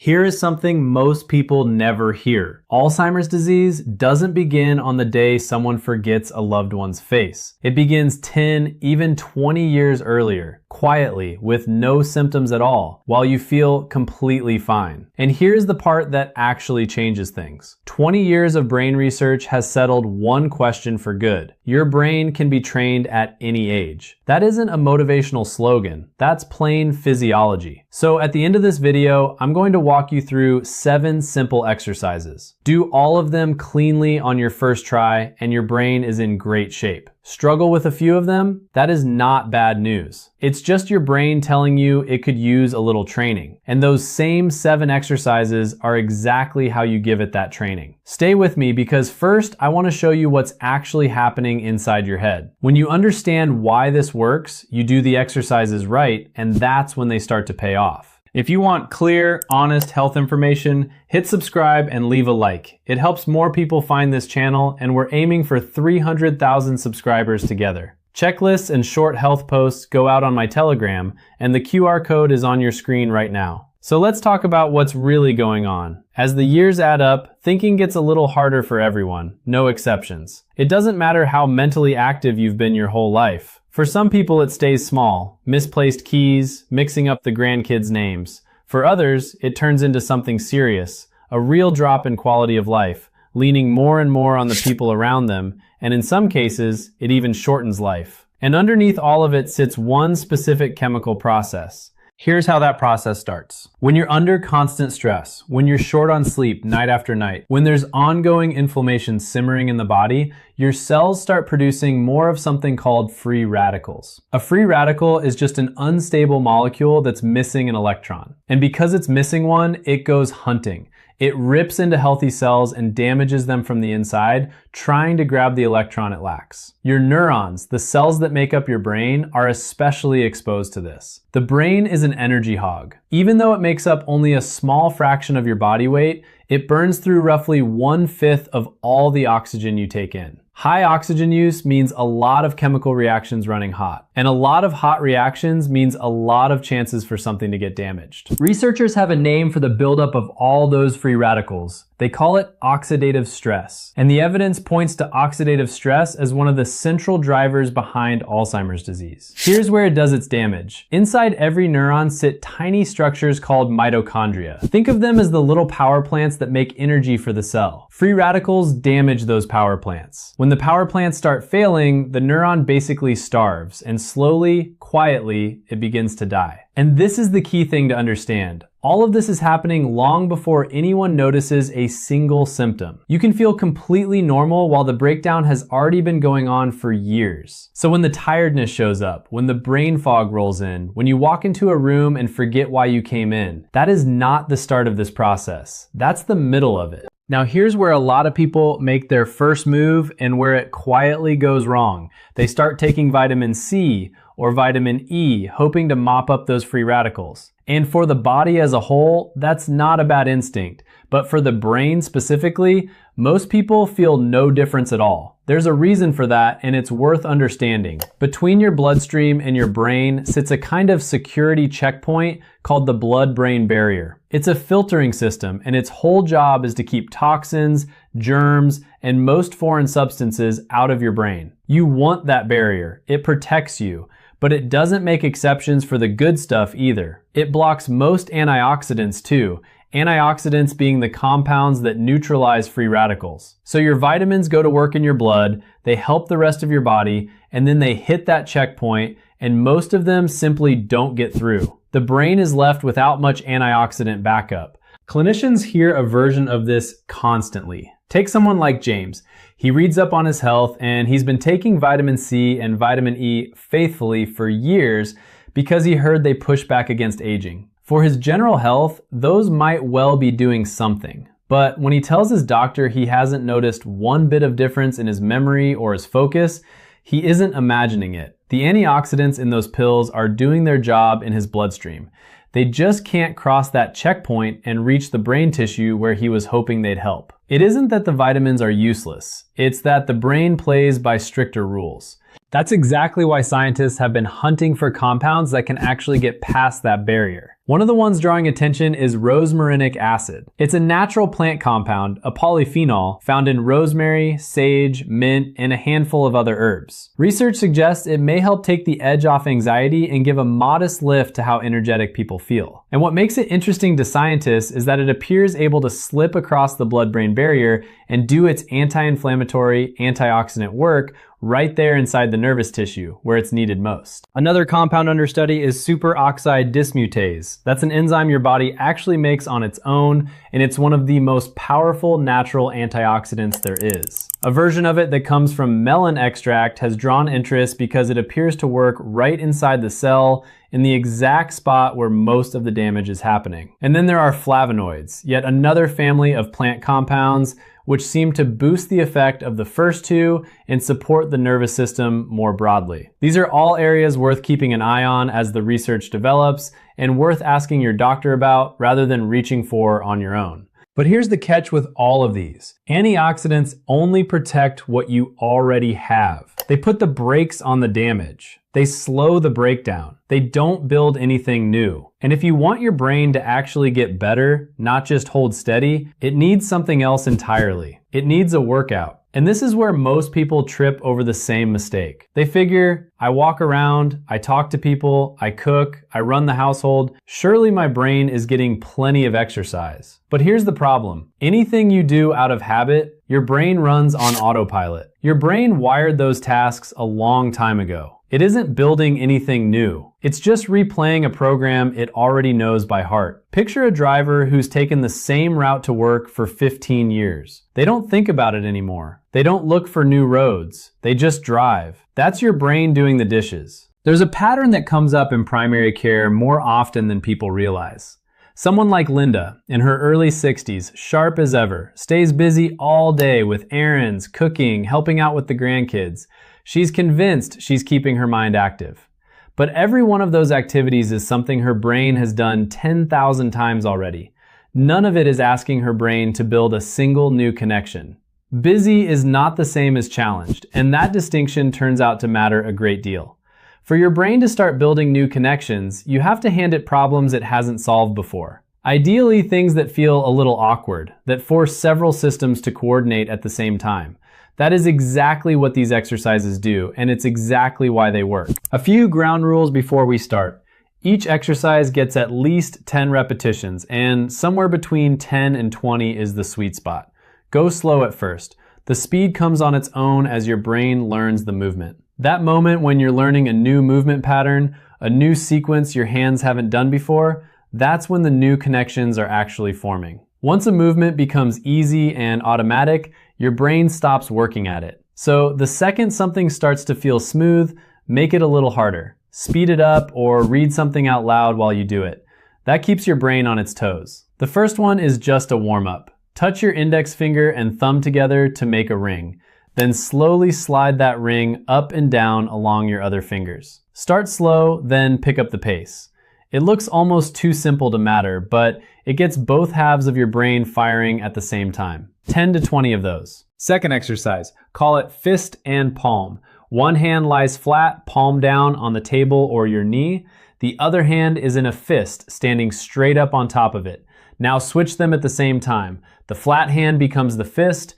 Here is something most people never hear. Alzheimer's disease doesn't begin on the day someone forgets a loved one's face. It begins 10, even 20 years earlier, quietly, with no symptoms at all, while you feel completely fine. And here's the part that actually changes things. 20 years of brain research has settled one question for good. Your brain can be trained at any age. That isn't a motivational slogan. That's plain physiology. So at the end of this video, I'm going to walk you through 7 simple exercises. Do all of them cleanly on your first try, and your brain is in great shape. Struggle with a few of them? That is not bad news. It's just your brain telling you it could use a little training. And those same 7 exercises are exactly how you give it that training. Stay with me because first I want to show you what's actually happening inside your head. When you understand why this works, you do the exercises right, and that's when they start to pay off. If you want clear, honest health information, hit subscribe and leave a like. It helps more people find this channel, and we're aiming for 300,000 subscribers together. Checklists and short health posts go out on my Telegram, and the QR code is on your screen right now. So let's talk about what's really going on. As the years add up, thinking gets a little harder for everyone, no exceptions. It doesn't matter how mentally active you've been your whole life. For some people it stays small, misplaced keys, mixing up the grandkids' names. For others, it turns into something serious, a real drop in quality of life, leaning more and more on the people around them, and in some cases, it even shortens life. And underneath all of it sits one specific chemical process. Here's how that process starts. When you're under constant stress, when you're short on sleep night after night, when there's ongoing inflammation simmering in the body, your cells start producing more of something called free radicals. A free radical is just an unstable molecule that's missing an electron. And because it's missing one, it goes hunting. It rips into healthy cells and damages them from the inside, trying to grab the electron it lacks. Your neurons, the cells that make up your brain, are especially exposed to this. The brain is an energy hog. Even though it makes up only a small fraction of your body weight, it burns through roughly 1/5 of all the oxygen you take in. High oxygen use means a lot of chemical reactions running hot. And a lot of hot reactions means a lot of chances for something to get damaged. Researchers have a name for the buildup of all those free radicals. They call it oxidative stress. And the evidence points to oxidative stress as one of the central drivers behind Alzheimer's disease. Here's where it does its damage. Inside every neuron sit tiny structures called mitochondria. Think of them as the little power plants that make energy for the cell. Free radicals damage those power plants. When the power plants start failing, the neuron basically starves, and slowly, quietly, it begins to die. And this is the key thing to understand. All of this is happening long before anyone notices a single symptom. You can feel completely normal while the breakdown has already been going on for years. So when the tiredness shows up, when the brain fog rolls in, when you walk into a room and forget why you came in, that is not the start of this process. That's the middle of it. Now here's where a lot of people make their first move and where it quietly goes wrong. They start taking vitamin C or vitamin E, hoping to mop up those free radicals. And for the body as a whole, that's not a bad instinct. But for the brain specifically, most people feel no difference at all. There's a reason for that, and it's worth understanding. Between your bloodstream and your brain sits a kind of security checkpoint called the blood-brain barrier. It's a filtering system, and its whole job is to keep toxins, germs, and most foreign substances out of your brain. You want that barrier. It protects you. But it doesn't make exceptions for the good stuff either. It blocks most antioxidants too, antioxidants being the compounds that neutralize free radicals. So your vitamins go to work in your blood, they help the rest of your body, and then they hit that checkpoint, and most of them simply don't get through. The brain is left without much antioxidant backup. Clinicians hear a version of this constantly. Take someone like James. He reads up on his health and he's been taking vitamin C and vitamin E faithfully for years because he heard they push back against aging. For his general health, those might well be doing something. But when he tells his doctor he hasn't noticed one bit of difference in his memory or his focus, he isn't imagining it. The antioxidants in those pills are doing their job in his bloodstream. They just can't cross that checkpoint and reach the brain tissue where he was hoping they'd help. It isn't that the vitamins are useless. It's that the brain plays by stricter rules. That's exactly why scientists have been hunting for compounds that can actually get past that barrier. One of the ones drawing attention is rosmarinic acid. It's a natural plant compound, a polyphenol, found in rosemary, sage, mint, and a handful of other herbs. Research suggests it may help take the edge off anxiety and give a modest lift to how energetic people feel. And what makes it interesting to scientists is that it appears able to slip across the blood-brain barrier and do its anti-inflammatory, antioxidant work right there inside the nervous tissue, where it's needed most. Another compound under study is superoxide dismutase. That's an enzyme your body actually makes on its own, and it's one of the most powerful natural antioxidants there is. A version of it that comes from melon extract has drawn interest because it appears to work right inside the cell in the exact spot where most of the damage is happening. And then there are flavonoids, yet another family of plant compounds which seem to boost the effect of the first two and support the nervous system more broadly. These are all areas worth keeping an eye on as the research develops and worth asking your doctor about rather than reaching for on your own. But here's the catch with all of these. Antioxidants only protect what you already have. They put the brakes on the damage. They slow the breakdown. They don't build anything new. And if you want your brain to actually get better, not just hold steady, it needs something else entirely. It needs a workout. And this is where most people trip over the same mistake. They figure, I walk around, I talk to people, I cook, I run the household. Surely my brain is getting plenty of exercise. But here's the problem. Anything you do out of habit, your brain runs on autopilot. Your brain wired those tasks a long time ago. It isn't building anything new. It's just replaying a program it already knows by heart. Picture a driver who's taken the same route to work for 15 years. They don't think about it anymore. They don't look for new roads. They just drive. That's your brain doing the dishes. There's a pattern that comes up in primary care more often than people realize. Someone like Linda, in her early 60s, sharp as ever, stays busy all day with errands, cooking, helping out with the grandkids. She's convinced she's keeping her mind active. But every one of those activities is something her brain has done 10,000 times already. None of it is asking her brain to build a single new connection. Busy is not the same as challenged, and that distinction turns out to matter a great deal. For your brain to start building new connections, you have to hand it problems it hasn't solved before. Ideally, things that feel a little awkward, that force several systems to coordinate at the same time. That is exactly what these exercises do, and it's exactly why they work. A few ground rules before we start. Each exercise gets at least 10 repetitions, and somewhere between 10 and 20 is the sweet spot. Go slow at first. The speed comes on its own as your brain learns the movement. That moment when you're learning a new movement pattern, a new sequence your hands haven't done before, that's when the new connections are actually forming. Once a movement becomes easy and automatic, your brain stops working at it. So the second something starts to feel smooth, make it a little harder. Speed it up or read something out loud while you do it. That keeps your brain on its toes. The first one is just a warm-up. Touch your index finger and thumb together to make a ring. Then slowly slide that ring up and down along your other fingers. Start slow, then pick up the pace. It looks almost too simple to matter, but it gets both halves of your brain firing at the same time. 10 to 20 of those. Second exercise, call it fist and palm. One hand lies flat, palm down on the table or your knee. The other hand is in a fist, standing straight up on top of it. Now switch them at the same time. The flat hand becomes the fist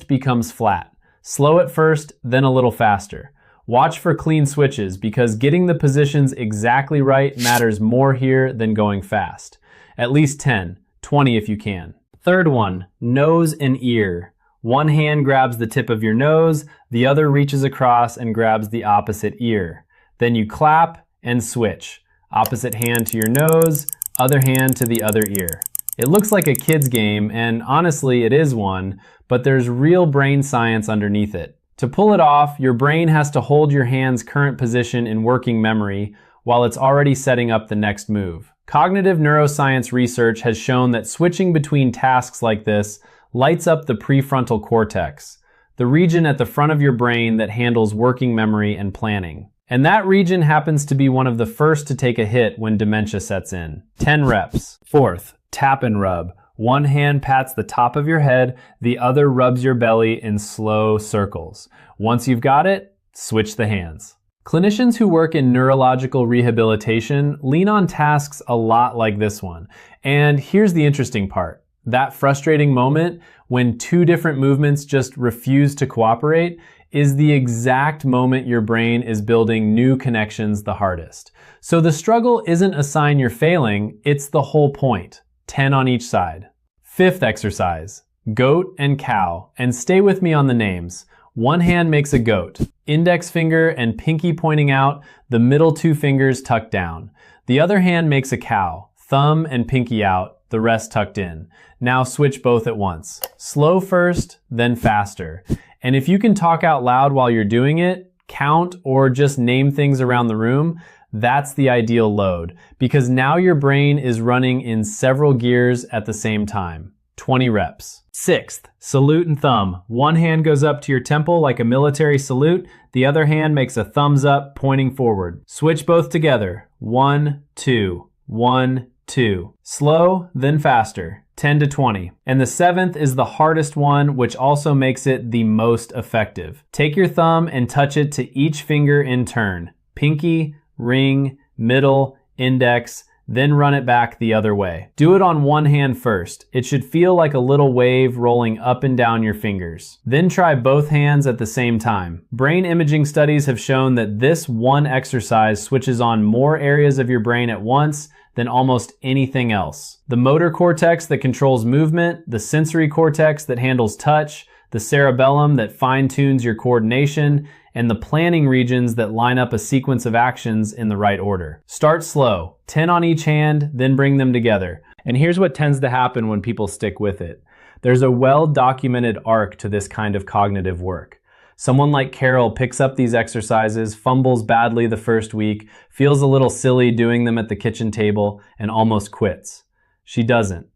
becomes flat. Slow at first, then a little faster. Watch for clean switches because getting the positions exactly right matters more here than going fast. At least 10, 20 if you can. Third one, nose and ear. One hand grabs the tip of your nose, the other reaches across and grabs the opposite ear. Then you clap and switch. Opposite hand to your nose, other hand to the other ear. It looks like a kid's game, and honestly it is one, but there's real brain science underneath it. To pull it off, your brain has to hold your hand's current position in working memory while it's already setting up the next move. Cognitive neuroscience research has shown that switching between tasks like this lights up the prefrontal cortex, the region at the front of your brain that handles working memory and planning. And that region happens to be one of the first to take a hit when dementia sets in. 10 reps. Fourth, tap and rub. One hand pats the top of your head, the other rubs your belly in slow circles. Once you've got it, switch the hands. Clinicians who work in neurological rehabilitation lean on tasks a lot like this one. And here's the interesting part. That frustrating moment when two different movements just refuse to cooperate is the exact moment your brain is building new connections the hardest. So the struggle isn't a sign you're failing, it's the whole point. 10 on each side. Fifth exercise, goat and cow. And stay with me on the names. One hand makes a goat, index finger and pinky pointing out, the middle two fingers tucked down. The other hand makes a cow, thumb and pinky out, the rest tucked in. Now switch both at once. Slow first, then faster. And if you can talk out loud while you're doing it, count or just name things around the room, that's the ideal load, because now your brain is running in several gears at the same time. 20 reps. Sixth, salute and thumb. One hand goes up to your temple like a military salute. The other hand makes a thumbs up pointing forward. Switch both together. 1, 2, 1, 2. Slow, then faster. 10 to 20. And the seventh is the hardest one, which also makes it the most effective. Take your thumb and touch it to each finger in turn. Pinky, ring, middle, index, then run it back the other way. Do it on one hand first. It should feel like a little wave rolling up and down your fingers. Then try both hands at the same time. Brain imaging studies have shown that this one exercise switches on more areas of your brain at once than almost anything else. The motor cortex that controls movement, the sensory cortex that handles touch, the cerebellum that fine-tunes your coordination, and the planning regions that line up a sequence of actions in the right order. Start slow, 10 on each hand, then bring them together. And here's what tends to happen when people stick with it. There's a well-documented arc to this kind of cognitive work. Someone like Carol picks up these exercises, fumbles badly the first week, feels a little silly doing them at the kitchen table, and almost quits. She doesn't.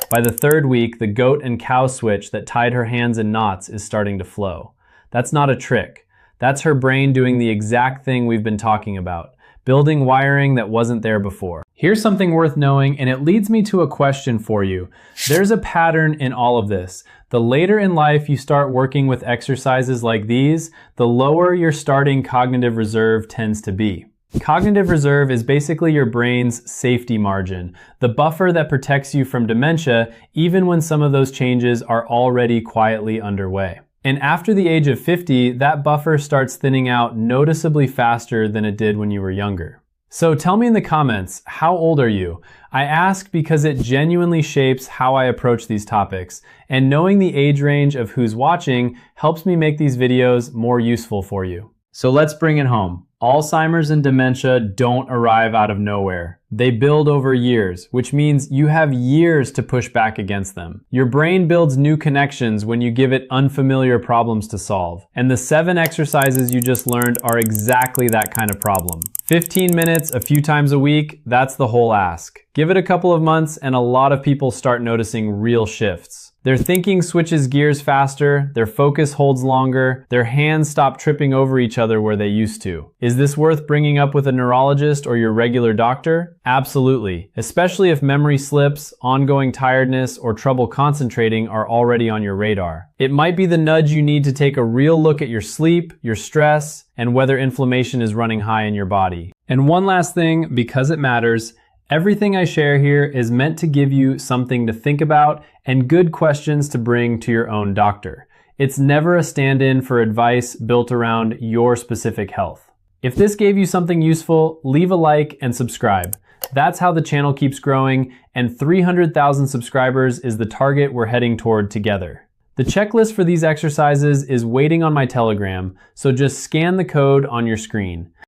By the third week, the goat and cow switch that tied her hands in knots is starting to flow. That's not a trick. That's her brain doing the exact thing we've been talking about, building wiring that wasn't there before. Here's something worth knowing, and it leads me to a question for you. There's a pattern in all of this. The later in life you start working with exercises like these, the lower your starting cognitive reserve tends to be. Cognitive reserve is basically your brain's safety margin, the buffer that protects you from dementia even when some of those changes are already quietly underway. And after the age of 50, that buffer starts thinning out noticeably faster than it did when you were younger. So tell me in the comments, how old are you? I ask because it genuinely shapes how I approach these topics, and knowing the age range of who's watching helps me make these videos more useful for you. So let's bring it home. Alzheimer's and dementia don't arrive out of nowhere. They build over years, which means you have years to push back against them. Your brain builds new connections when you give it unfamiliar problems to solve. And the 7 exercises you just learned are exactly that kind of problem. 15 minutes a few times a week, that's the whole ask. Give it a couple of months and a lot of people start noticing real shifts. Their thinking switches gears faster, their focus holds longer, their hands stop tripping over each other where they used to. Is this worth bringing up with a neurologist or your regular doctor? Absolutely, especially if memory slips, ongoing tiredness, or trouble concentrating are already on your radar. It might be the nudge you need to take a real look at your sleep, your stress, and whether inflammation is running high in your body. And one last thing, because it matters, everything I share here is meant to give you something to think about and good questions to bring to your own doctor. It's never a stand-in for advice built around your specific health. If this gave you something useful, leave a like and subscribe. That's how the channel keeps growing, and 300,000 subscribers is the target we're heading toward together. The checklist for these exercises is waiting on my Telegram, so just scan the code on your screen.